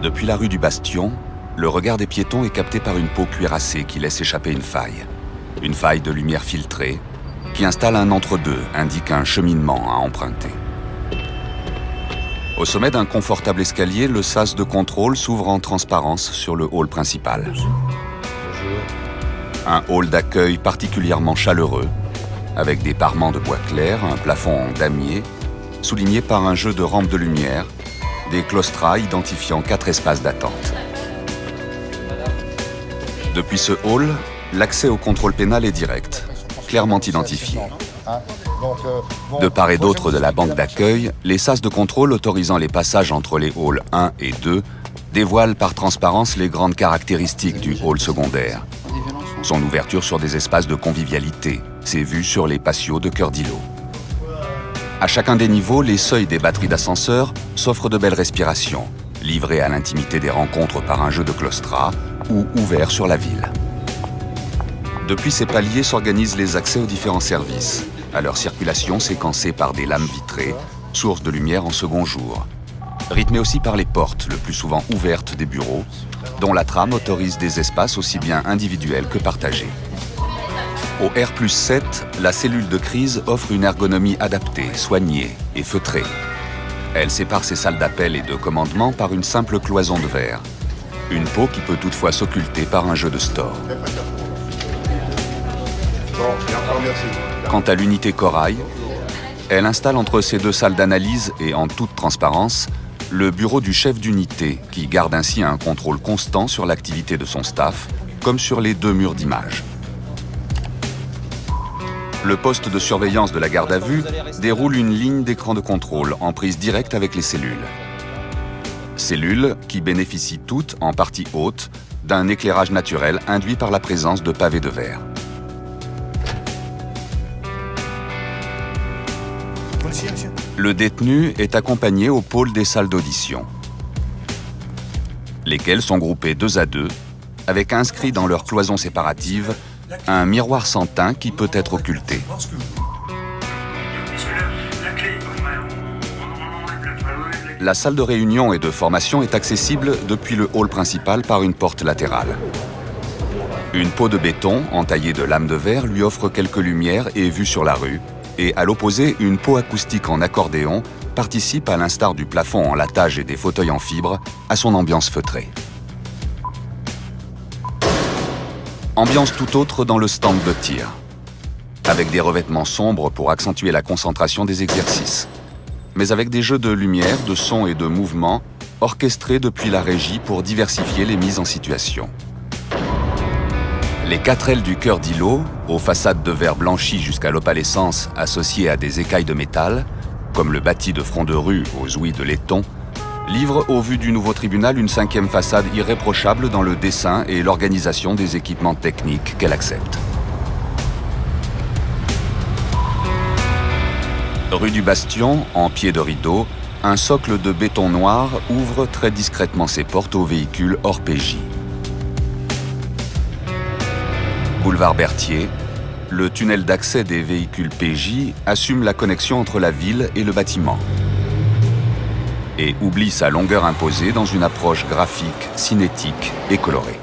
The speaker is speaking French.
Depuis la rue du Bastion, le regard des piétons est capté par une peau cuirassée qui laisse échapper une faille. Une faille de lumière filtrée qui installe un entre-deux, indique un cheminement à emprunter. Au sommet d'un confortable escalier, le sas de contrôle s'ouvre en transparence sur le hall principal. Un hall d'accueil particulièrement chaleureux, avec des parements de bois clair, un plafond en damier, souligné par un jeu de rampes de lumière, des claustras identifiant 4 espaces d'attente. Depuis ce hall, l'accès au contrôle pénal est direct, clairement identifié. De part et d'autre de la banque d'accueil, les sas de contrôle autorisant les passages entre les halls 1 et 2 dévoilent par transparence les grandes caractéristiques du hall secondaire. Son ouverture sur des espaces de convivialité, ses vues sur les patios de Cœur d'Îlot. À chacun des niveaux, les seuils des batteries d'ascenseurs s'offrent de belles respirations, livrées à l'intimité des rencontres par un jeu de claustras ou ouverts sur la ville. Depuis ces paliers s'organisent les accès aux différents services, à leur circulation séquencée par des lames vitrées, source de lumière en second jour. Rythmée aussi par les portes, le plus souvent ouvertes des bureaux, dont la trame autorise des espaces aussi bien individuels que partagés. Au R+7, la cellule de crise offre une ergonomie adaptée, soignée et feutrée. Elle sépare ses salles d'appel et de commandement par une simple cloison de verre. Une peau qui peut toutefois s'occulter par un jeu de store. Quant à l'unité Corail, elle installe entre ces deux salles d'analyse et en toute transparence, le bureau du chef d'unité qui garde ainsi un contrôle constant sur l'activité de son staff, comme sur les 2 murs d'image. Le poste de surveillance de la garde à vue déroule une ligne d'écran de contrôle en prise directe avec les cellules. Cellules qui bénéficient toutes, en partie haute, d'un éclairage naturel induit par la présence de pavés de verre. Le détenu est accompagné au pôle des salles d'audition, lesquelles sont groupées 2 à 2, avec inscrit dans leur cloison séparative un miroir sans teint qui peut être occulté. La salle de réunion et de formation est accessible depuis le hall principal par une porte latérale. Une peau de béton entaillée de lames de verre lui offre quelques lumières et vues sur la rue, et à l'opposé, une peau acoustique en accordéon participe, à l'instar du plafond en latage et des fauteuils en fibre, à son ambiance feutrée. Ambiance tout autre dans le stand de tir, avec des revêtements sombres pour accentuer la concentration des exercices, mais avec des jeux de lumière, de son et de mouvement orchestrés depuis la régie pour diversifier les mises en situation. Les 4 ailes du Cœur d'Îlot, aux façades de verre blanchi jusqu'à l'opalescence associées à des écailles de métal, comme le bâti de front de rue aux ouïes de laiton, livrent au vu du nouveau tribunal une 5e façade irréprochable dans le dessin et l'organisation des équipements techniques qu'elle accepte. Rue du Bastion, en pied de rideau, un socle de béton noir ouvre très discrètement ses portes aux véhicules hors PJ. Boulevard Berthier, le tunnel d'accès des véhicules PJ assume la connexion entre la ville et le bâtiment et oublie sa longueur imposée dans une approche graphique, cinétique et colorée.